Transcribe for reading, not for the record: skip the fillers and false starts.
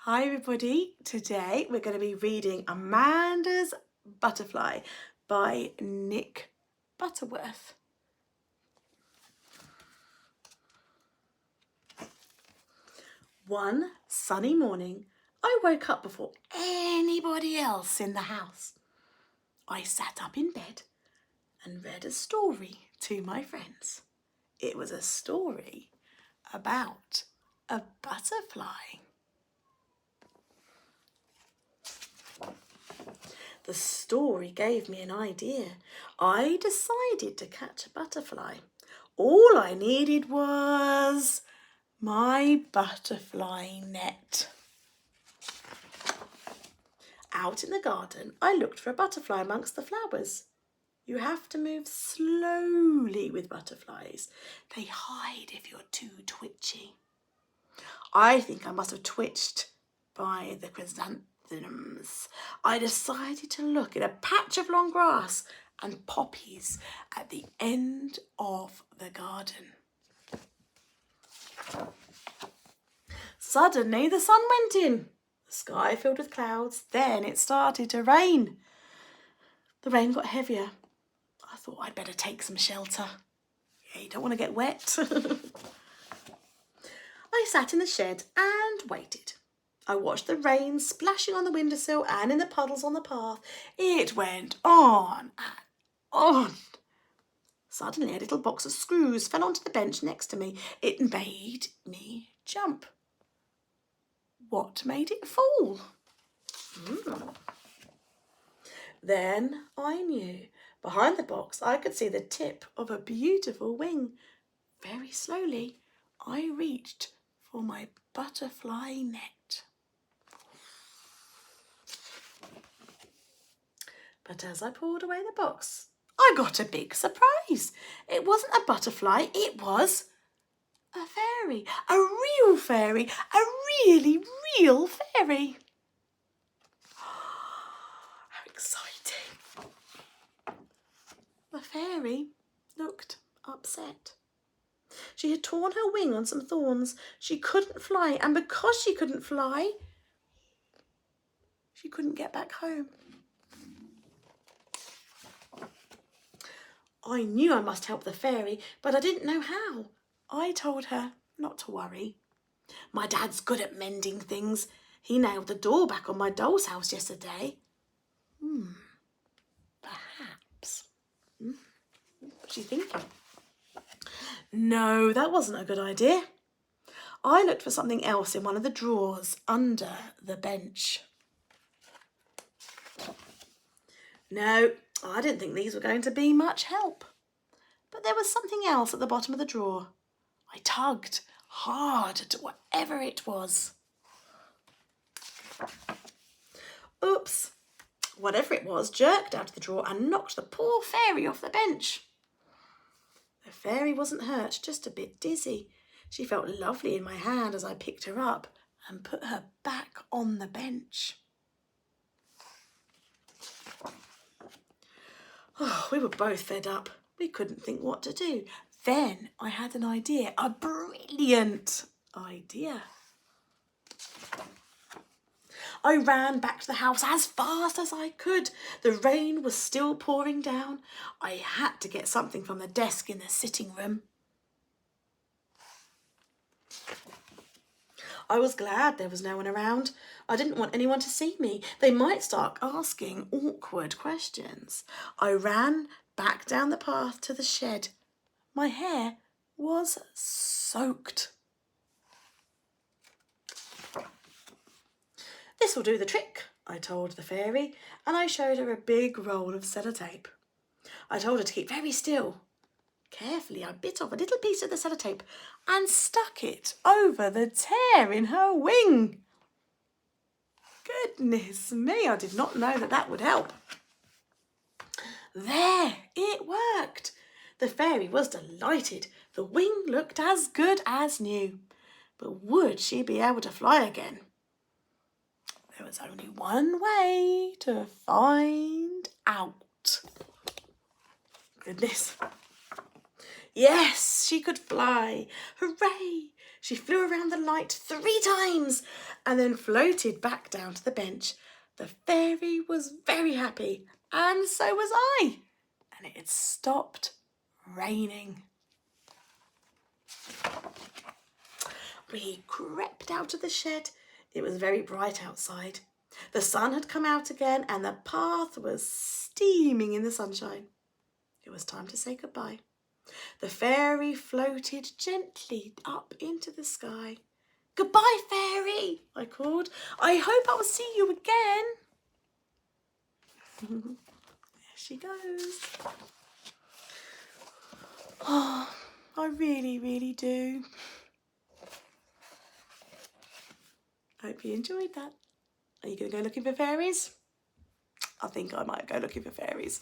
Hi everybody, today we're going to be reading Amanda's Butterfly by Nick Butterworth. One sunny morning, I woke up before anybody else in the house. I sat up in bed and read a story to my friends. It was a story about a butterfly. The story gave me an idea. I decided to catch a butterfly. All I needed was my butterfly net. Out in the garden, I looked for a butterfly amongst the flowers. You have to move slowly with butterflies. They hide if you're too twitchy. I think I must have twitched by the chrysanthemums. I decided to look at a patch of long grass and poppies at the end of the garden. Suddenly the sun went in. The sky filled with clouds. Then it started to rain. The rain got heavier. I thought I'd better take some shelter. Yeah, you don't want to get wet. I sat in the shed and waited. I watched the rain splashing on the windowsill and in the puddles on the path. It went on and on. Suddenly a little box of screws fell onto the bench next to me. It made me jump. What made it fall? Then I knew. Behind the box I could see the tip of a beautiful wing. Very slowly I reached for my butterfly net. But as I pulled away the box, I got a big surprise. It wasn't a butterfly, it was a fairy, a real fairy, a really real fairy. How exciting. The fairy looked upset. She had torn her wing on some thorns. She couldn't fly, and because she couldn't fly, she couldn't get back home. I knew I must help the fairy, but I didn't know how. I told her not to worry. My dad's good at mending things. He nailed the door back on my doll's house yesterday. Perhaps. What's she thinking? No, that wasn't a good idea. I looked for something else in one of the drawers under the bench. No, I didn't think these were going to be much help. But there was something else at the bottom of the drawer. I tugged hard at whatever it was. Oops! Whatever it was jerked out of the drawer and knocked the poor fairy off the bench. The fairy wasn't hurt, just a bit dizzy. She felt lovely in my hand as I picked her up and put her back on the bench. Oh, we were both fed up. We couldn't think what to do. Then I had an idea, a brilliant idea. I ran back to the house as fast as I could. The rain was still pouring down. I had to get something from the desk in the sitting room. I was glad there was no one around. I didn't want anyone to see me. They might start asking awkward questions. I ran back down the path to the shed. My hair was soaked. This will do the trick, I told the fairy, and I showed her a big roll of sellotape. I told her to keep very still. Carefully, I bit off a little piece of the sellotape and stuck it over the tear in her wing. Goodness me, I did not know that would help. There, it worked. The fairy was delighted. The wing looked as good as new. But would she be able to fly again? There was only one way to find out. Goodness. Yes, she could fly. Hooray! She flew around the light 3 times and then floated back down to the bench. The fairy was very happy, and so was I, and it had stopped raining. We crept out of the shed. It was very bright outside. The sun had come out again and the path was steaming in the sunshine. It was time to say goodbye. The fairy floated gently up into the sky. "Goodbye, fairy," I called. "I hope I'll see you again." There she goes. Oh, I really, really do. Hope you enjoyed that. Are you going to go looking for fairies? I think I might go looking for fairies.